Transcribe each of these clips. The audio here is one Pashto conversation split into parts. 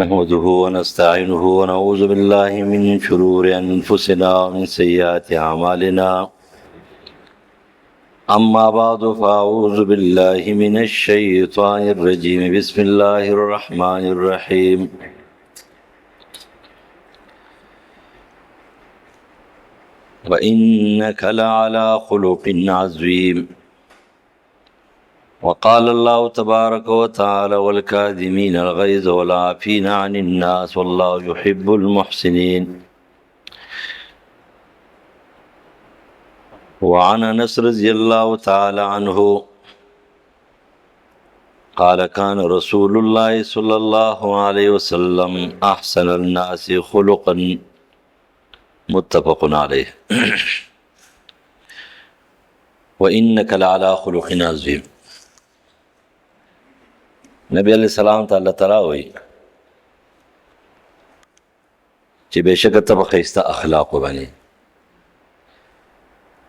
نحمده ونستعينه ونعوذ بالله من شرور أنفسنا ومن سيئات أعمالنا أما بعد فأعوذ بالله من الشيطان الرجيم بسم الله الرحمن الرحيم وإنك لعلى خلق عظيم وقال الله تبارك وتعالى والكاظمين الغيظ والعافين عن الناس والله يحب المحسنين وعن أنس رضي الله تعالى عنه قال كان رسول الله صلى الله عليه وسلم أحسن الناس خلقا متفق عليه وإنك لعلى خلق عظيم. نبی علیہ السلام ته الله تعالی وایي چې بېشکه ته په ښایسته اخلاقو باندې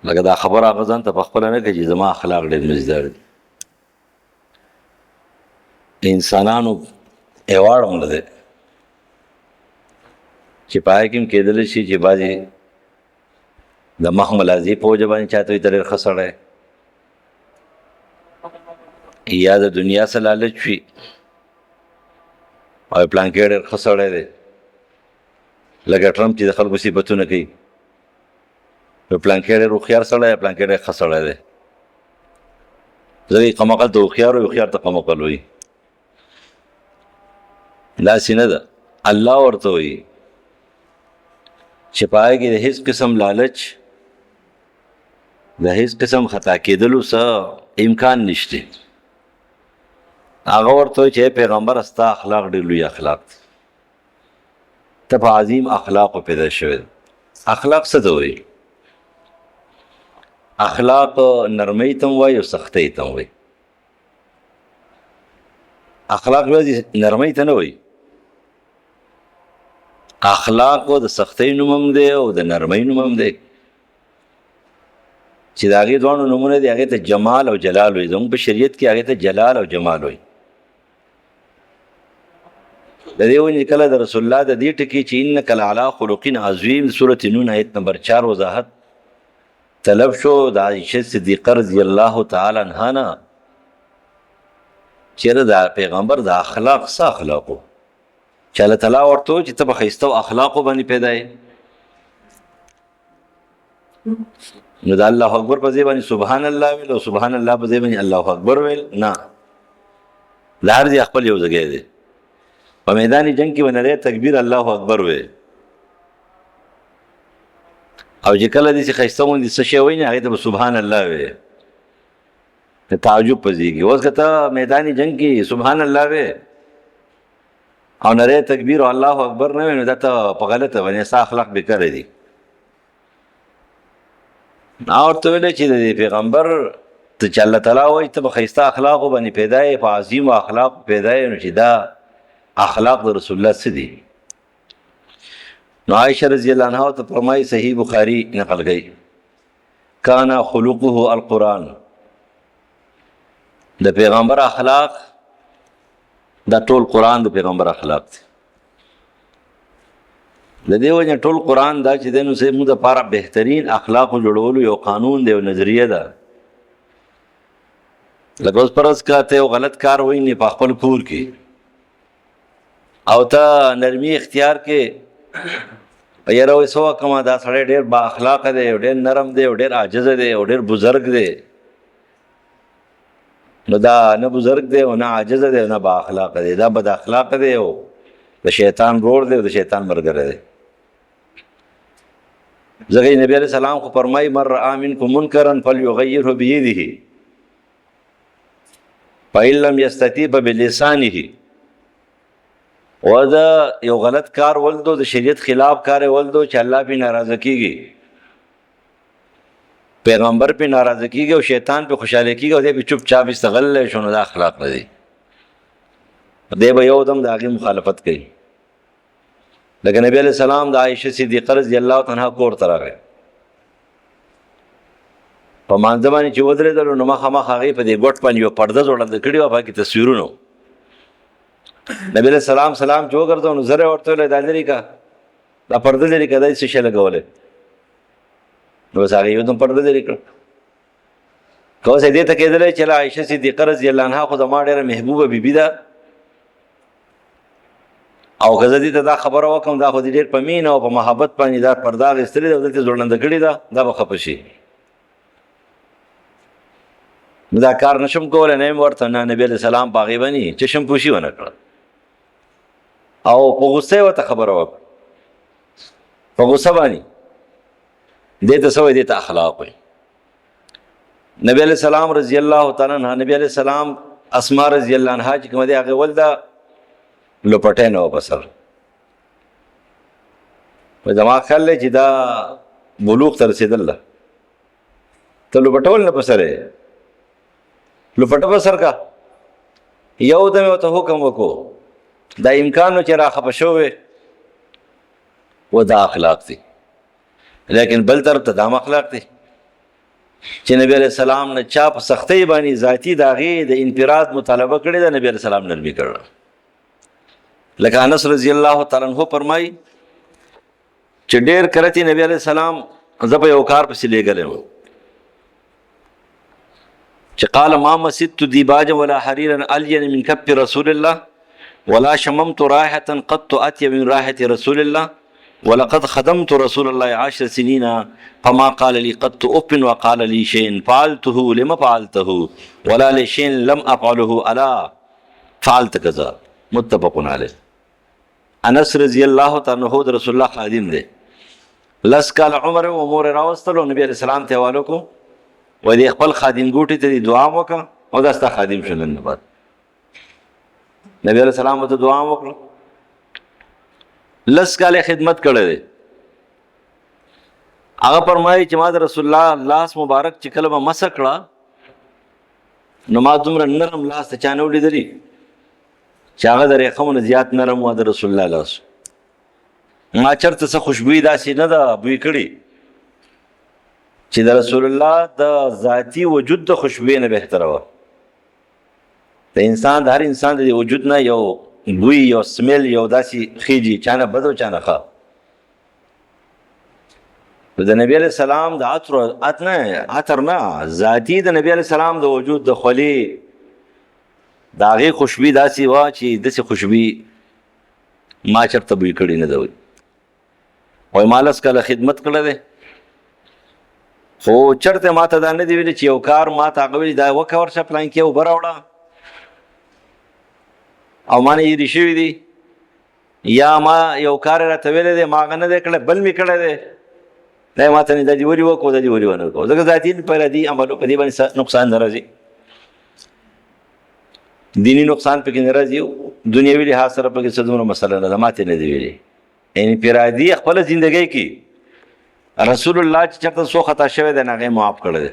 لکه دا خبره هغه ځان ته په خپله نه کوي چې زما اخلاق ډېر مزدار دي. انسانانو ایواړ هم دی چې په هغې کې هم کېدلی شي چې بعضې د مخ ملازي په وجه باندې چاته وي ته ډېر ښه سړی یا د دنیا څه لالچ وي او پلانکې ډېر ښه سړی دی لکه ټرمپ چې د خلکو صفتونه کوي نو پلانکې ډېر هوښیار سړی یا پلانکې ډېر ښه سړی دی ځکه قمقل ته هوښیار وي هوښیار ته قمقل وي داسې نه ده. الله ورته وایي چې په هغې کې د هېڅ قسم لالچ د هېڅ قسم خطا کېدلو څه امکان نشته. هغه ورته وایي چې پیغمبر ستا اخلاق ډېر لوی اخلاق دي ته په عظیم اخلاقو پیدا شوی دی. اخلاق څه ته وایي؟ اخلاق نرمۍ ته هم وایي او سختۍ ته هم وایي. اخلاق یوازې نرمۍ ته نه وایي، اخلاق د سختۍ نوم هم دی او د نرمۍ نوم هم دی چې د هغې دواړو نومونه دي. هغې ته جمال او جلال وایي. زموږ په شریعت کې هغې ته جلال او جمال وایي. د دې ونې کله د رسول الله د دې ټکي چې انک لعلی خلق عظیم سورة نون آیت نمبر 4 وضاحت طلب شو د عایشه صدیقه رضی الله تعالی عنها نه چېرې د پیغمبر د اخلاق څه اخلاقو چې الله تعالی ورته وایي چې ته په ښایسته اخلاقو باندې پیدا یې نو د الله اکبر په ځای باندې سبحان الله ویل او سبحان الله په ځای باندې الله اکبر ویل نه، د هر ځای خپل یو ځای دی. په میدان جنگ کې ونری تکبیر الله اکبر وی او چې کله دې ښایسته غوندې څه شی وایي نه هغې ته به سبحان الله وی ته تعجب پزېږي. اوس که ته میدان جنگ کې سبحان الله وی او نری تکبیر او الله اکبر نه وی نو دا ته په غلطه باندې ستا اخلاق بېکاره دي. ورته ویلی چې د پیغمبر ته چې الله تعالی وایي ته په ښایسته اخلاقو باندې پیدا یې په عظیمو اخلاقو پیدا یې نو چې دا اخلاق د رسول الله څه دي؟ نو عایشه رضی الله عنها ته فرمایي صحیح بخاري نقل کوي کان خلقه القرآن د پیغمبر اخلاق دا ټول قرآن د پیغمبر اخلاق دی. د دې وجه ټول قرآن دا چې دی نو زموږ دپاره بهترین اخلاقو جوړولو یو قانون دی او نظریه ده. لکه اوس فرض که ته یو غلط کار وینې په خپل کور کې او ته نرمي اختیار کې یاره وایي څه وکړمه دا سړی ډېر با اخلاقه دی او ډېر نرم دی او ډېر عاجزه دی او ډېر بزرګ دی نو دا نه بزرګ دی او نه عاجزه دی او نه با اخلاقه دی، دا بد اخلاقه دی او د شیطان رور دی او د شیطان ملګری دی. ځکه نبي علیه السلام خو فرمایي من رأى منکم منکرا فلیغیره بیده فإن لم یستطع فبلسانه. و دا یو غلط کار ولدو د شریعت خلاف کار ولدو چې الله پې ناراضه کېږي پیغمبر پې ناراضه کېږي او شیطان پې خوشحاله کېږي او دی پې چوپ چاپ استغلی شو نو دا اخلاق نه دی. دی به یو دم د هغې مخالفت کوي. لکه نبی علیه السلام د عایشه صدیقه رضی الله عنها کور ته راغی په مانځه باندې چې ودرېدلو نو مخامخ هغې په دې ګوټ باندې یوه پرده ځوړنده کړې وه په هغې کې تصویرونه نبی علیہ السلام سلام چې وګرځو نو زره ورته ویل دا لري کا دا پرده لري کا دا څه شی لګولې نو هغه یو دم پرده لري کړ کوم څه دې ته کېدل چې عائشہ صدیقہ رضی الله عنها خو زما ډېره محبوبه بیبي ده او که زه دې ته دا خبره وکړم دا خو دې ډېر په مینه او په محبت باندې دا پرده اخیستلې ده او دلته ځوړنده کړې ده دا به خفه شي نو دا کار نشم کولی نه یم ورته نه نبي علیه السلام په هغې باندې چشم پوشي ونه کړه او په غصه یې ورته خبره وکړه په غصه باندې دې ته څه وایي دې ته اخلاق وایي نبی علیه السلام رضی الله تعالی عنها نبی علیه السلام اسما رضی الله عنها چې کومه دی هغې ول ده لپټی نه وه په سر زما خیال دی چې دا بلوغ ته رسېدل ده ته لپټول نه په سر یې لپټه په سر کا یو دم ورته حکم وکړو دا امکان نو چې راخفه شوی و دا اخلاق دي لیکن بل طرف ته دا اخلاق دي چې نبی علیہ السلام نه چا په سختۍ باندې ذاتي د هغې د انفراد مطالبه کړې ده نبی علیہ السلام نرمي کړه لکه انس رضی الله تعالی عنہ فرمایي چې ډېر کله چې نبی علیہ السلام زه په یو کار پسې لېږلی وم چې قال ما مسدت دیباجا ولا حريرا الين من كف رسول الله ولا شممت رائحة قط أطيب من رائحة رسول الله ولقد خدمت رسول الله 10 سنين فما قال لي قط أف وقال لي شيء فعلته لما فعلته ولا لشيء لم أفعله ألا فعلت كذا متفق عليه انس رضی الله تعالی عنہ رسول الله خادم دی لس کال عمر او مور راوستلو نبی علیہ السلام ته حوالو کو و دې خپل خادم ګوټي ته دعا وکړه او دا ستا خادم شول نه بعد نبی علیہ السلام ته دعا وکړه لس کال خدمت کړې ده هغه فرمایي چې ما د رسول الله لاس مبارک چې کله ما مسح کړه نو ما دومره نرم لاس ته چانه ولیدلی چې هغه د ریخمو نه زیات نرم و د رسول الله لاس ما چېرته څه خوشبویي داسې نه ده بوی کړي چې د رسول الله د ذاتي وجود د خوشبویۍ نه بهتره وه د انسان د هر انسان د وجود نه یو بوی یو سمیل یو داسې خیجي چا نه بد او چا نه ښه د نبی علیه السلام د عطر نه ذاتي د نبی علیه السلام د وجود د خولې د هغې خوشبویي داسې وه چې داسې خوشبویي ما چېرته بوی کړي نه ده وایي ما لس کاله خدمت کړی دی خو چېرته ما ته دا نه دي ویلي چې یو کار ما ته هغه ویلي دا وکړه ورشه پلانکې اوبه راوړه او ما نه هېرې شوي دي یا ما یو کار یې راته ویلی دی ما هغه نه دی کړی بل مې کړی دی دا یې ما ته نه دا دې ولې وکړو دا دې ولې ونه کړو ځکه ذاتي پردي عملو په دې باندې نقصان نه راځي دینی نقصان پکې نه راځي دنیوي لحاظ سره پکې څه دومره مسله نه ده ما ته نه دی ویلي یعنې پرادي خپله زندګۍ کې رسول الله چې چېرته څو خطا شوی دی نو هغه یې معاف کړی دی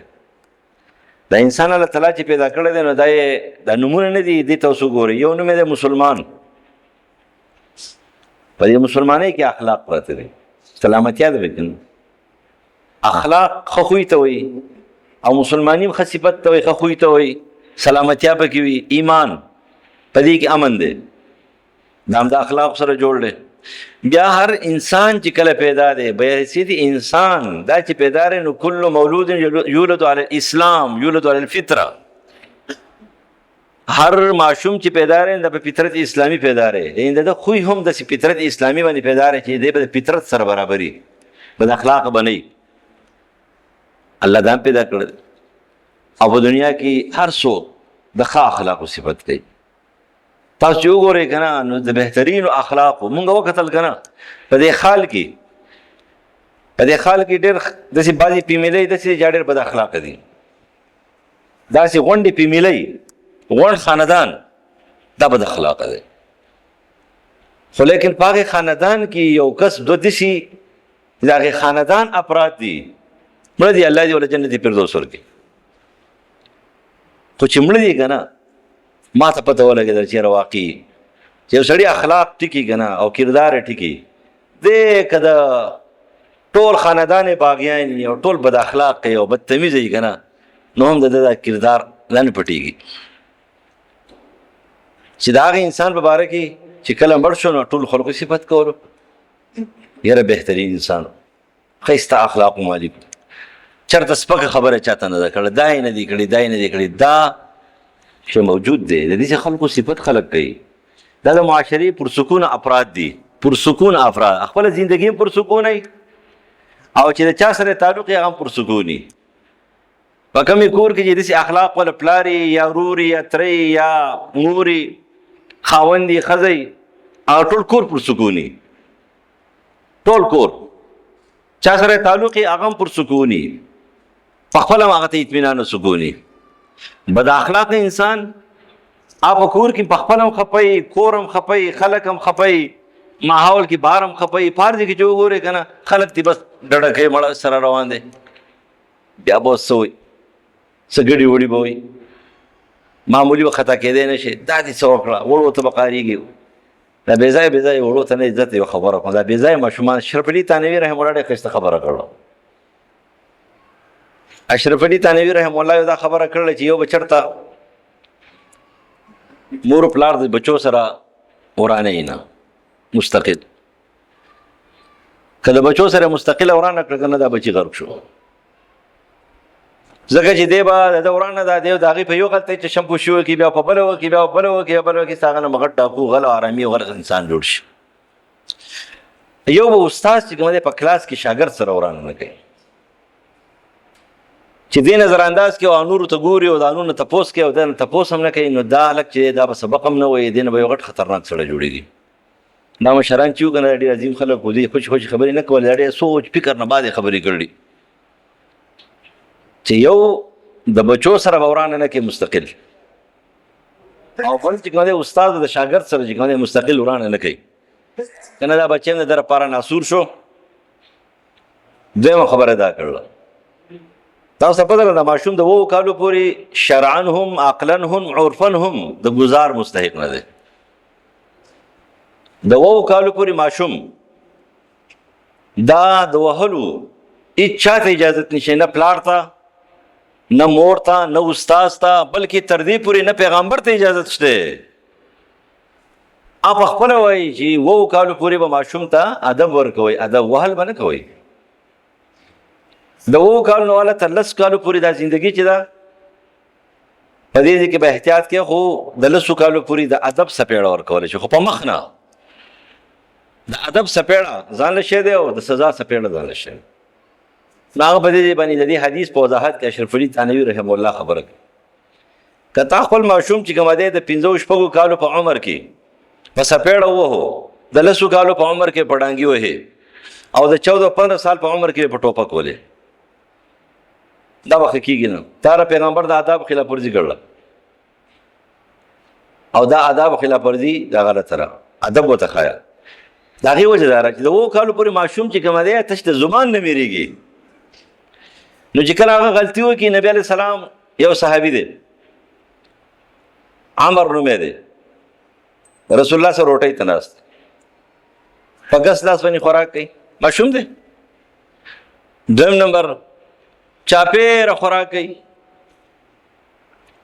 دا انسان الله تعالی چې پیدا کړی دی نو دا یې دا نومونه نه دي دې ته اوس وګورئ یو نوم یې دی مسلمان په دې مسلمانۍ کې اخلاق پراته دي سلامتیا ده پکې اخلاق ښه خوی ته وایي او مسلماني هم ښه صفت ته وایي ښه خوی ته وایي سلامتیا پکې وي ایمان په دې کې امن دی دا هم د اخلاق سره جوړ دی بیا هر انسان چې کله پیدا دی بحیثیت انسان دا چې پیدا دی نو کل مولود یولد علی الاسلام یولد علی الفطره هر ماشوم چې پیدا دی د په فطرت اسلامي پیدا دی د خوی هم د فطرت اسلامي باندې پیدا دی چې دی په فطرت سره برابري بد اخلاق بنئ الله دا پیدا کړ او په دنیا کې هر څوک د ښه اخلاقو صفت کوي تاسو چې وګورئ که نه نو د بهترینو اخلاقو مونږ وکتل که نه په دې خال کې ډېر داسې بعضې پیمیلۍ داسې چې ډېر بد اخلاقه دي داسې غونډې پیمیلۍ غونډ خاندان دا بد اخلاقه دی خو لیکن په هغې خاندان کې یو کس دوه داسې د هغې خاندان افراد دي مړه دي الله دې ورله جنت فردوس ورکړي خو چې مړه دي که نه ما ته پته ولګېدل چې واقعي چې یو سړي اخلاق ټکي که نه او کردار یې ټکي دی که د ټول خاندان یې باغیان او ټول بد اخلاق کوي او بدتمیزه یي که نه نو هم د ده دا کردار لا نه پټېږي چې دا هغه انسان په باره کې چې کله مړ شو نو ټول خلکو صفت کولو یاره بهترین انسان ښایسته اخلاقو مالک چېرته سپکه خبره چاته نه ده کړې دا یې نه دي کړي دا یې نه دي کړي دا چې موجود دی د دې خلکو صفت خلک کوي دا د معاشرې پرسکونه افراد دي پرسکون افراد خپله زندګي هم پرسکون وي او چې د چا سره تعلق یې هغه هم پرسکون وي په کومې کور کې چې داسې اخلاق ولا پلار یا ورور یا ترې یا مور خاوند یې ښځه هغه ټول کور پرسکون وي ټول کور چا سره تعلق یې هغه هم پرسکون وي په خپله هم هغه ته اطمینان او سکون وي بد اخلاق انسان آپ کور کې په خپل هم خپي کور هم خپي خلک هم خپي ماحول کې بار هم خپي فارض کې جو وګوره کنه خلک تی بس ډډه کوي مړ سره روان دي بیا به سوي سګړي وړي به وي معمولی به خطا کېدی نه شي دا دې څه وکړه وړو ته به قارېږي دا بې ځایه وړو ته نه عزت یوه خبره کوم دا بې ځایه ماشومان اشرف علي تانوي رحم الله ډېره ښایسته خبره کړله اشرف علي تانوي رحم الله یو دا خبره کړله چې یو به چېرته مور پلار د بچو سره ورانه نه مستقل کله بچو سره مستقل ورانه کړ کنه دا بچی غرق شو ځکه چې دی به د ورانه دا دی د هغې په یو غلطۍ چې شمپو شو کې بیا په بله وکړي بیا په بله وکړي بیا بله وکړي ستا هغه نه مغټ ډاکو غل او ارامي او غلط انسان جوړ شي یو به استاد چې کوم دی په کلاس کې شاګرد سره ورانه نه کوي چې دې نظر انداز کې او نورو ته ګوري او د نورو نه تپوس کوي او د نه تپوس هم نه کوي نو دا هلک چې دا به سبق هم نه وایي دې نه به یو غټ خطرناک سړی جوړېږي دا مشران چې وو که نه ډېر عظیم خلک وو دوی خوشي خوشي خبرې نه کولې دا ډېر سوچ فکر نه بعد خبرې کړي چې یو د بچو سره به ورانه نه کوي مستقل او بل چې کوم دی استاد د شاګرد سره چې کوم دی مستقل ورانه نه کوي که نه دا بچی هم د ده لپاره ناسور شو دویمه خبره دا کړله تاسو ته پته ده د ماشوم د 7 کالو پورې شرعن هم عقلا هم عرفا هم د ګزار مستحق نه دی د 7 کالو پورې ماشوم دا د وهلو هېڅ چاته اجازت نشي نه پلار ته نه مور ته نه استاذ ته بلکې تر دې پورې نه پیغمبر ته اجازت شته آپ خپله وایي چې 7 کالو پورې به ماشوم ته ادب ورکوئ ادب وهل به نه کوئ د 7 کالو نه والا تر 10 کالو پورې دا زندګي چې ده په دې کې به احتیاط کوي خو د 10 کالو پورې د ادب سپېړه ورکولی شي خو په مخ نه د ادب سپېړه ځان له شی دی او د سزا سپېړه ځان له شی نو هغه په دې باندې د دې حدیث په وضاحت کې اشرف علي تانوي رحم الله خبره کوي که تا خپل ماشوم چې کوم دی د 15 کالو په عمر کې په سپېړه ووهو د 10 کالو په عمر کې په ډانګي وهې او د 14-15 سال په عمر کې په ټوپک ولې دا وخت کېږي نه تاره پیغمبر د آداب خلاف ورزي کړله او دا آداب خلاف ورزي دا غلطه ده ادب ورته ښایه د هغې وجه دا ده چې د 7 کالو پورې ماشوم چې کوم دی تش د زمان نه میرېږي نو چې کله هغه غلطي وکړي نبي علیه السلام یو صحابي دی عمر نومې دی رسول الله سره روټۍ ته ناست په ګس لاس باندې خوراک کوي ماشوم دی دویم نمبر چاپېره خوراک کوي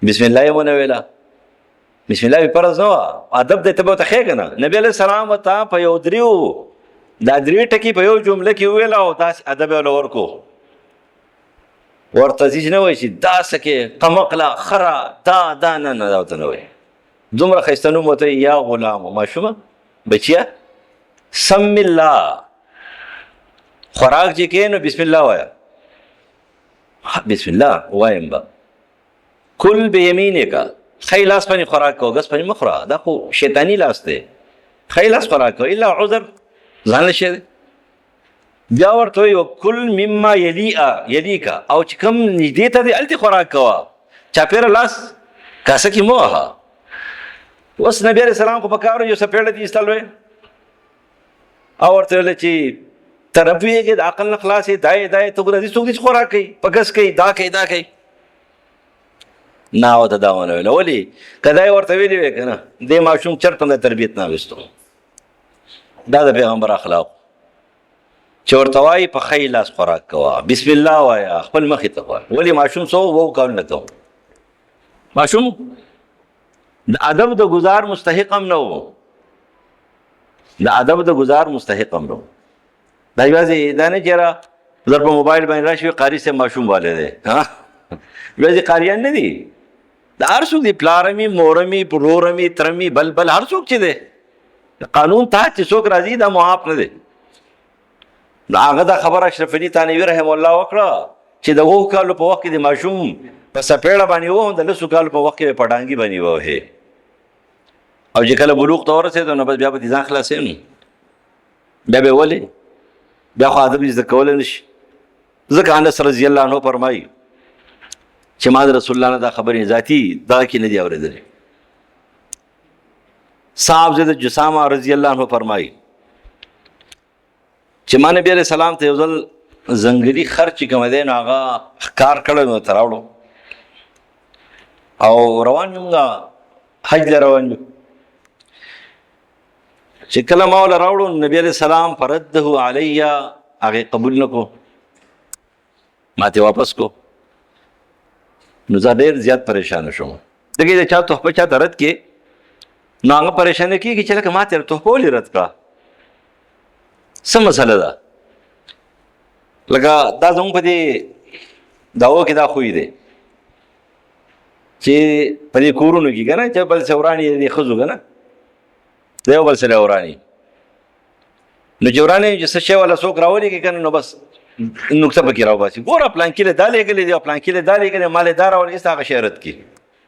بسم الله یې ونه ویله بسم الله یې فرض نه وه ادب دی ته به ورته ښې که نه نبي علیه السلام ورته په یو دا 3 ټکي په یو جمله کې وویله او داسې ادب یې ورله ورکو ورته چې نه وایي چې دا څه کې قمقله خره دا نه نه دا ورته نه وایي دومره ښایسته نوم ورته یا غلام ماشومه بچیه سم الله خوراک چې کوې نو بسم الله وایه بسم الله وایم به کل بیمینک ښی لاس باندې خوراک کوه ګس باندې مه خوره دا خو شیطاني لاس دی ښی لاس خوراک کوه الا عذر ځان له شی دی بیا ورته وایي وکل مما یلیکه او چې کوم نږدې ته دی هلته خوراک کوه چاپېره لاس کاسه کې مه وهه اوس نبي علیه السلام خو په کار یو سپېړه دي ایستل وی او ورته ویله چې ته رب ویږې د عقل نه خلاص یې دا یې ته ګوره دې څوک دي چې خوراک کوي په ګس کوي دا کوي نه ورته دا ونه ویله ولې که دا یې ورته ویلي وی که نه دې ماشوم چېرته د تربیت نه ویستو دا د پیغمبر اخلاق چې ورته وایي په ښی لاس خوراک کوه بسم الله وایه خپل مخې ته وایه ولې ماشوم څو 7 کالو نه کوه ماشوم د ادب د گزار مستحق هم نه و، د ادب د گزار مستحق هم نه و. دا یوازې دا نه چې را در په موبایل باندې راشي قاري صاحب ماشوم والے دی، یوازې قاریان نه دي، د هر څوک دی، پلارمي مورمي پرورمي ترمي بل هر څوک چې دی د قانون تحت چې څوک راځي دا معاف نه دی. نو هغه دا خبره اشرف علي تانوي رحم الله وکړه چې د 9 کالو په وخت کې د ماشوم په سپېړه باندې و، د 10 کالو په وخت کې په ډانګي باندې ووهې، او چې کله بلوغ ته ورسېدو نو بس بیا به ځان خلاصې نو بیا به ولې بیا خو ادب زده کولی نه شي. ځکه انس رضی الله عنه فرمایي چې ما د رسول الله نه دا خبرې ذاتي دغه کې نه دي اورېدلې. صاحب زید جسامه رضی الله عنه فرمایي چې ما نبی علیہ السلام ته یو ځل زنګري خر چې کوم دی نو هغه ښکار کړی نو ته راوړو او روان یو حج له روان یو چې کله ما وله راوړو نبی علیہ السلام فرده علی هغې قبول نه کو، ما ته واپس کو. نو زه ډېر زیات پریشانه شوم. دغې د چا تحفه چا ته رد کې نو هغه پریشانه کېږي چې لکه ما ته تحفه ولې رد کړه، څه مسله ده؟ لکه دا زموږ په دې دعوو کې دا خوی دی چې په دې کورونو کې که نه چې بل څه وراني د ښځو که نه د یو بل سره وراني، نو چې وراني چې څه شی والا څوک راولېږي که نه نو بس نکته پکې راوباسي، ګوره پلانکي له دا لېږلی دی او پلانکي له دا لېږلی ما له دا راولېږي ستا هغه شی رد کړي،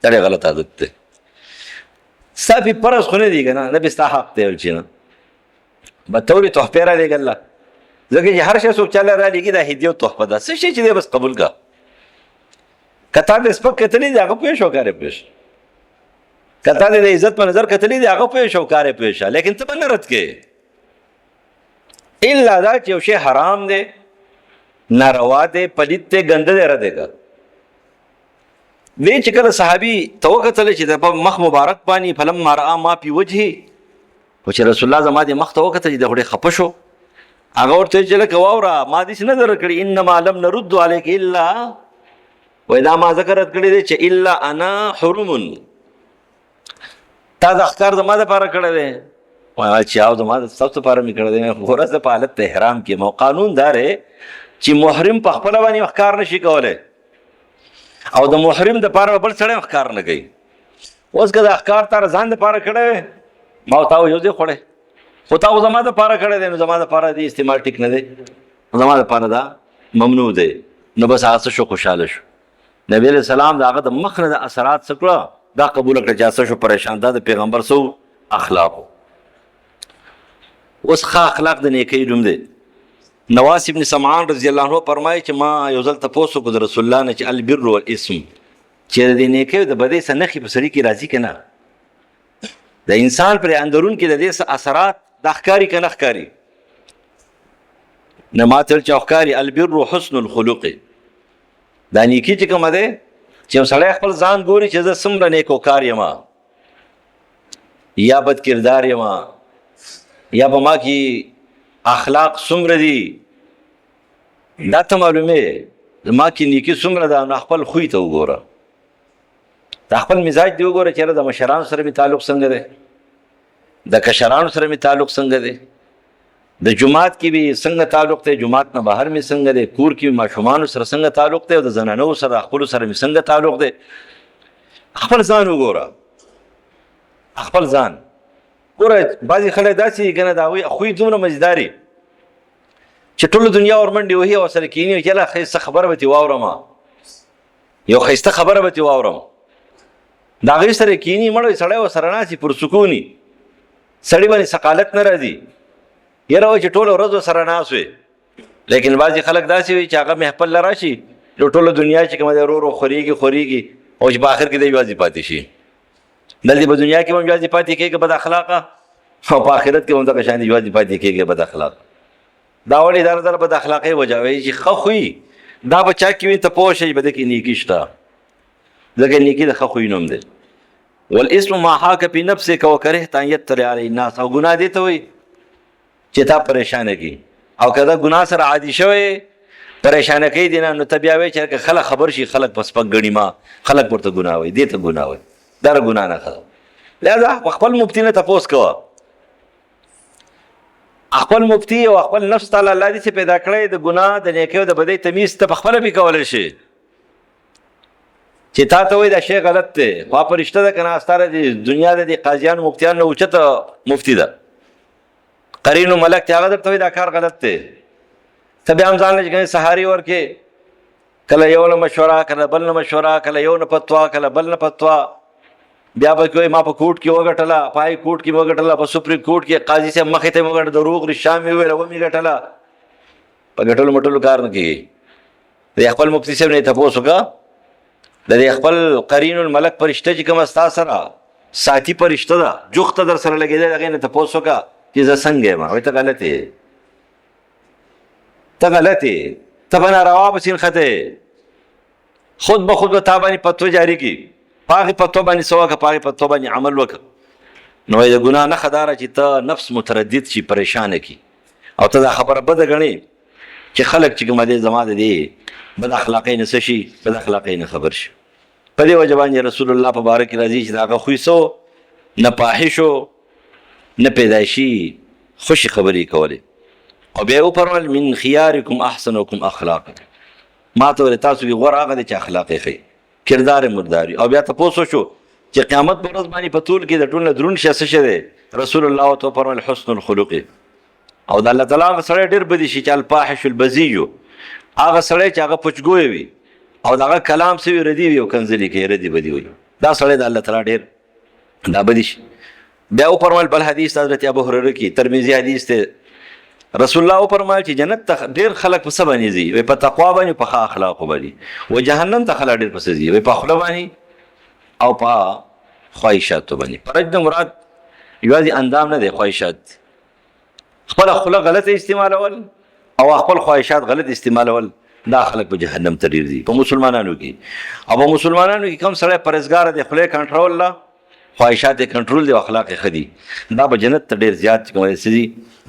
دا ډېر غلط عادت دی. ستا پې فرض خو نه دی که نه، نه پې ستا حق دی چې نه به ته ولې تحفې رالېږله، ځکه چې هر شی څوک چاله رالېږي دا هدیه او تحفه ده، څه شی چې دی بس قبول کړه. که تا د سپک کتلی دی هغه پوه شو کار یې پوه شه، که تا د عزت په نظر کتلی دی هغه پوه شو کار یې پوه شه، لیکن ته به نه رد کې الا دا چې یو شی حرام دی، ناروا دی، پلید دی، ګنده دی، رد یې کړه. وی چې کله صحابي ته وکتل چې د مخ مبارک باندې فلما رأى ما فی وجهه، خو چې رسول الله زما د مخ ته وکتل چې د خو خفه شو، هغه ورته چې لکه واوره ما داسې نه در کړي انما لم نرد علیک الا وایي دا ما ځکه رد کړی دی چې الا انا حرم، تا دا ښکار زما دپاره کړی دی، وایي چې او زما ستاسو دپاره مې کړی دی، ګوره زه په حالت د احرام کې یم او قانون دا دی چې محرم په خپله باندې ښکار نشي کولی او د محرم دپاره بل سړی ښکار نه کوي. اوس که دا ښکار تا ځان دپاره کړی وی ما او تا یو ځای خوړی، خو تا خو زما دپاره کړی دی نو زما دپاره دې استعمال ټیک نه دی، زما دپاره دا ممنوع دی. نو بس هغه څه شو خوشحاله شو. نبی علیہ السلام د هغه د مخ نه د اثرات څه کړه دا قبوله کړه چې څه شو پریشان، دا د پیغمبر څه اخلاقو. اوس ښه اخلاق د نیکۍ نوم دی. نواس ابن سمعان رضی الله عنه فرمایي چې ما یو ځل تپوس وکړو د رسول الله نه چې البر والاسم، چې د نیکۍ د بدۍ څه نښې په سړي کې راځي که نه، د انسان پر اندرون کې د دې څه اثرات دا ښکاري که نه ښکاري. نه ما ته ویل چې ښکاري البر حسن الخلق، دا نیکي چې کومه دی چې یو سړی خپل ځان ګوري چې زه څومره نیکوکار یم یا بد کردار یم یا په ما کې اخلاق څومره دي، دا ته معلومې ما کې نیکي څومره ده. نو خپل خوی ته وګوره، دا خپل مزاج دی وګوره چې د مشرانو سره مې تعلق څنګه دی، د کشرانو سره مې تعلق څنګه دی، د جماعت کې به څنګه تعلق دی، جماعت نه بهر مې څنګه دی، کور کې ماشومانو سره څنګه تعلق دی او د زنانو سره خپلو سره مې څنګه تعلق دی. خپل ځان وګوره، خپل ځان ګوره. بعضې خلک داسې دي که نه د هغوی خوی دومره مزیداري چې ټوله دنیا ورمنډې وهي او سره کښېني چې یاله ښایسته خبره به ترې واورم، یو ښایسته خبره به ترې واورم، د هغوی سره کښېني مړی سړی ورسره ناست وي پرسکوني، سړي باندې ثقالت نه راځي، یاره وایي چې ټوله ورځ ورسره ناست وي. لیکن بعضې خلک داسې وي چې هغه محفل له راشي نو ټوله دنیا چې کومه دی ورو ورو خورېږي او چې په آخر کې دی یوازې پاتې شي. دلته په دنیا کې به هم یوازې پاتې کېږي بد اخلاقه او په آخرت کې به هم دغه شان یوازې پاتې کېږي بد اخلاقه. دا ولې دا نظر بد اخلاقۍ وجه وایي چې ښه خوی دا به چا کې وي ته پوه شئ به ده کې نیکي شته، ځکه نیکي د ښه خوی نوم دی. والاسم ما حاک فی نفسک وکرهت ان یطلع علیه الناس، او ګناه دې ته وایي چې تا پریشانه کړي، او که دا ګناه سره عادي شوی پریشانه کوي دې نه نو ته بیا وایي چې خلک خبر شي خلک په سپک ګڼي ما، خلک ورته ګناه وایي، دې ته ګناه وایي، دا ګناه نه ښه. لہذا خپل مفتی نه تپوس کوه، خپل مفتی او خپل نفس تعالی الله دې پیدا کړی د ګناه د نیکۍ او د بدۍ تمیز ته په خپله به کولی شي چې تا ته وایي دا شی غلط دی، خو فرشته ده که نه ستاره د دنیا د دې قاضیانو مفتیانو نه اوچته مفتی ده، قرین و ملک دی، هغه درته وایي دا کار غلط دی، ته بیا هم ځان له چې سهاري ورکې، کله یو نه مشوره، کله بل نه مشوره، کله یو نه فتوا، کله بل نه فتوا، بیا به کوئی ما په کوټ کې وګټله، پای کوټ کې وګټله، په سپریم کوټ کې قاضي صاحب مخې ته وګټه، دروغ رښتیا مې وویله ومې ګټله، په ګټلو مټلو کار نه کېږي. د خپل مفتي صاحب نه یې تپوس وکړه، د دې خپل قرین الملک فرشته چې کومه ستا سره ساتي فرشته ده، جوخته در سره لګېدی، د هغې نه تپوس وکړه چې زه څنګه یم؟ وایي ته غلط یې، ته غلط یې، ته به ناروا پسې نښتی، خود به خود به تا باندې فتوا جاري کړي، په هغې فتوا باندې څه وکړه، په هغې فتوا باندې عمل وکړه. نو وایي د ګناه نښه دا ده چې ته نفس متردد شي، پریشانه کړي، او ته دا خبره بده ګڼې چې خلک چې کومه دی زما د دې بد اخلاقۍ نه څه شي، بد اخلاقۍ نه خبر شي. په دې وجه باندې رسول الله په باره کې راځي چې د هغه خوی څه نه فاحشو نه پیدایشي خوشي خبرې کولې. او بیا یې وفرمایل من خیارکم احسنکم اخلاقا، ما ته ویل تاسو کې غوره هغه دی چې اخلاق یې ښه، کردار یې مرداري. او بیا تپوس وشو چې قیامت په ورځ باندې په ټول کې د ټول نه دروند شی څه شی دی؟ رسول الله ورته وفرمایل حسن الخلق. او د الله تعالی هغه سړی ډېر بدي شي چې الفاحش البذیو، هغه سړی چې هغه پچګوی وي او د هغه کلام څه وي ردي وي او کنځلې کوي، ردي بدي وي، دا سړی د الله تعالی ډېر دا بدي شي. بیا وفرمایل بل حدیث حضرت ابو هريره کې ترمذي حدیث ته رسول الله وفرمایل چې جنت ته ډېر خلک په څه باندې ځي؟ وایي په تقوا باندې، په ښه اخلاقو باندې، و جهنم ته خلک ډېر پسې ځي وایي په خوله باندې او په خواهشاتو باندې. فرج نه مراد یوازې اندام نه دی، خواهشات، خپله خوله غلط استعمالول او خپل خواهشات غلط استعمالول، دا خلک په جهنم ته ډېر ځي په مسلمانانو کې. او په مسلمانانو کې کوم سړی پرهیزګاره دی، خولې کنټرول له، خواهشات یې کنټرول دی او اخلاق یې ښه دي، دا به جنت ته ډېر زیات چې کوم څه دي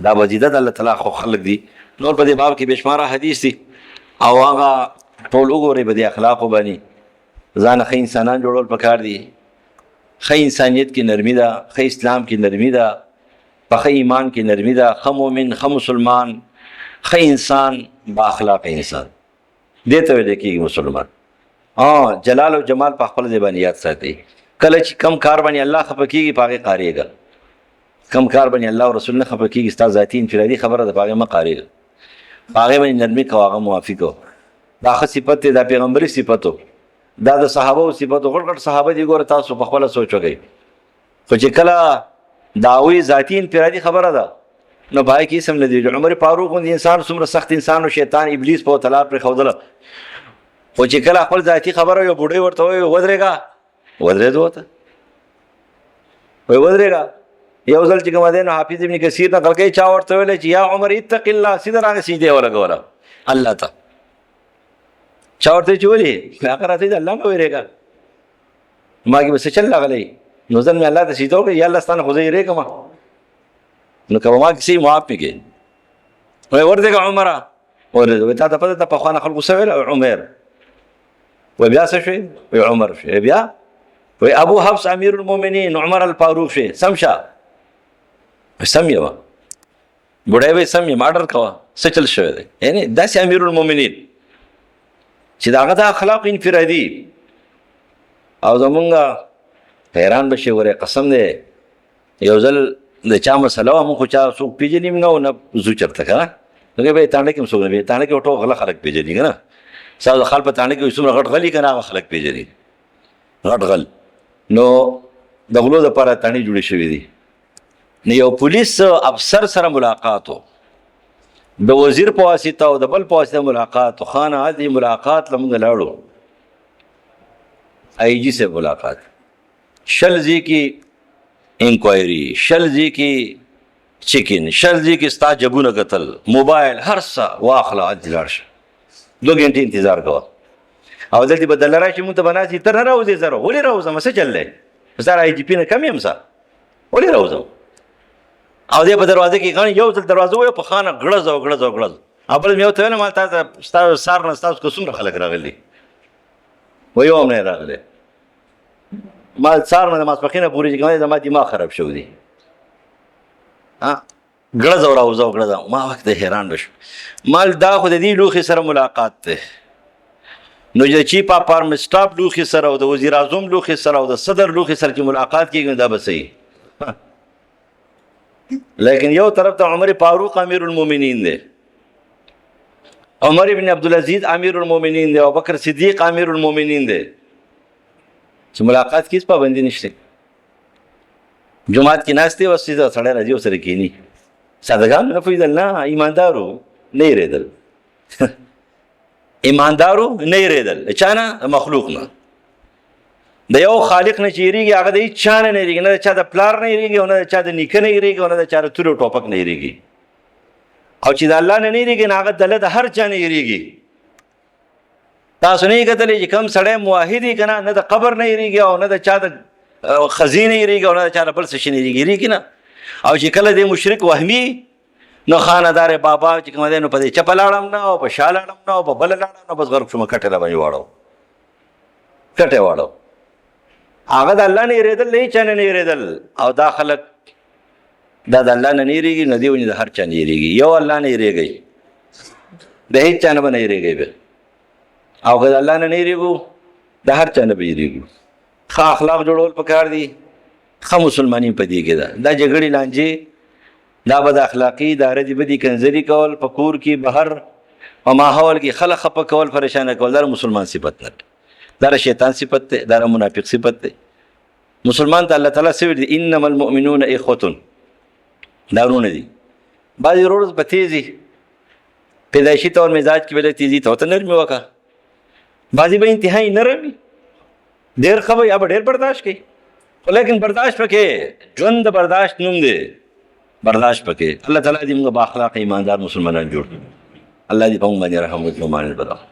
دا به زیاده د الله تعالی خو خلک دي. نور په دې باب کې بېشماره حدیث دي او هغه ټول وګورئ په دې اخلاقو باندې. ځان ښه انسانان جوړول پکار دي، ښه انسانیت کې نرمي ده، ښه اسلام کې نرمي ده، په ښه ایمان کې نرمي ده، ښه مؤمن، ښه مسلمان، ښه انسان، با اخلاق انسان، دې ته ویل کېږي مسلمان. جلال او جمال په خپل ځای باندې یاد ساتئ. کله چې کم کار باندې الله خفه کېږي په هغې قارېږه، کم کار باندې الله او رسول نه خفه کېږي، ستا ذاتي انفرادي خبره ده، په هغې مه قارېږه، په هغې باندې نرمي کوه، هغه موافق وه. دا ښه صفت دی، دا پیغمبري صفت و، دا د صحابهو صفت و. غټ غټ صحابه دي، ګوره تاسو په خپله سوچ وکئ. خو چې کله د هغوی ذاتي انفرادي خبره ده نو په هغې کې اسم نه دی. عمر فاروق غوندې انسان څومره سخت انسان و، شیطان ابلیس په ورته لار پرېښودله، خو چې کله خپل ذاتي خبره یو بوډۍ ورته ووایي ودرېږه، ودرېدو ورته وایي ودرېږه. یو ځل چې کوم دی نو حافظ ابن کثیر نقل کوي چا ورته ویلی چې یا عمر اتق الله، سیده راغی سجدې ولګوله الله ته. چا ورته چې ولې؟ هغه راته د الله نه ویرېږه، ما کې به څه چل راغلی، نو ځل مې الله ته سجده وکړه، یا الله ستا نه خو زه یېرېږم، نو که به ما کیسې معاف مې کړې. وایي ورځېږه عمره، ورځېږه. وایي تا ته پته ده پخوانه خلکو څه ویل؟ عمر. وایي بیا څه شوې؟ وایي عمر شوې. بیا وایي ابو حفص امیر المؤمنین عمر الفاروق شوې. سم شه، سم یې وه، بوډۍ به یې سم یم، اډر کوه څه چل شوی دی. یعنې داسې امیر المؤمنین چې د هغه د اخلاق انفرادي. او زمونږ حیران به شي، ورې قسم دی یو ځل د چا مسله وه، مونږ خو چا څوک پېژني نه او نه ځو چېرته که نه، نو به یې تانډه کې هم څوک نه پېژني، تانډه کې ټول غله خلک پېژني که نه، ستاسو د خال په تانډه کې څومره غټ غل وي که نه هغه خلک پېژني، غټ غل. نو د غلو دپاره تانډې جوړې شوي دي. نو یو پولیس افسر سره ملاقات و، د وزیر په واسطه او د بل په واسطه ملاقات و. خان عادي ملاقات له موږ لاړو، آئی جی سے ملاقات، شل ځای کې انکوائري، شل ځای کې چیکن، شل ځای کې ستا جبونه کتل، موبایل، هر څه واخله عادي لاړ شه، 2 غنټې انتظار کوه. او دلته به دله راشي مونږ ته به ناست ته نه راوځې، زه ولې راوځم، څه چل دی، زه آی جي پي نه کم یم، څه ولې راوځم. او دی په دروازه کې غاڼې یو ځل دروازه وویه په خانه غړز او غړز او غړز. او بل مې ورته ویل ما تا ته ستاسو سار نه ستاسو که څومره خلک راغلي، وایي یو هم نه راغلی. ما سار نه ماسپخینه پوری چې کومه زما دماغ خراب شو دی ګړز او راوځو ګړز ما وخت حیران بشم مال دا خو د دې لوخي سره ملاقات ته نو چې چیف اف آرم سټاف لوخي سره او د وزیر اعظم لوخي سره او د صدر لوخي سره چې ملاقات کیږي دا به صحیح لیکن یو طرف ته عمر فاروق امیر المؤمنین دی عمر ابن عبدالعزیز امیر المؤمنین دی او بکر صدیق امیر المؤمنین دی چې ملاقات کیس پابندی نشته جمعات کې ناشته او سیده سړی راځي او سره کینی سادهګان نه فیدل نه ایماندارو نه یریدل ایماندارو نه یریدل چانه مخلوق نه د یو خالق نه چیریږي هغه د هیڅ چا نه یریږي نه چا د پلار نه یریږي او نه چا د نیکه نه یریږي او نه چا د تورو ټوپک نه یریږي او چې د الله نه یریږي نه هغه د هر چا نه یریږي تاسو نه کتلی چې کوم سړی موحد وي که نه د قبر نه یریږي او نه د چا د خزینه یریږي او نه د چا د بل څه شي نه یریږي نه او چې کله د مشرک وهمي نو خاندار بابا چې کوم دی نو په دې چپه لاړم نه او په شا لاړم نه او په بله لاړم نه بس غرب شوم کټې را باندې واړو کټې واړو هغه د الله نه یېرېدل د هېچا نه یېرېدل او دا خلک دا د الله نه یېرېږي نو دې ونې د هر چا نه یېرېږي یو الله نه یېرېږئ د هېڅ چا نه به نه یېرېږئ بیا او که د الله نه یېرېږو د هر چا نه به یېرېږو ښه اخلاق جوړول پکار دي ښه مسلماني په دې کې ده دا جګړې لانجې دا بد اخلاقي دا ردې بدې کنځري کول په کور کې بهر او ماحول کې خلک خفه کول پریشانه کول دا مسلمان صفت نه دا شیطان صفت دی دا منافق صفت دی مسلمان ته الله تعالی سوي دي انما المؤمنون اخوه دا ورونه دي بعضې ورور په تیزي پیدایشي طور مزاج کې به تیزي ته نرمي وکړه بعضې به انتهایي نرم وي ډېر ښه به یا به ډېر برداشت کوي خو لیکن برداشت پکې ژوند د برداشت نوم دی برداشت پکې الله تعالی دې موږ با اخلاق ایماندار مسلمانان جوړ کړي الله دې په موږ باندې رحم وکړي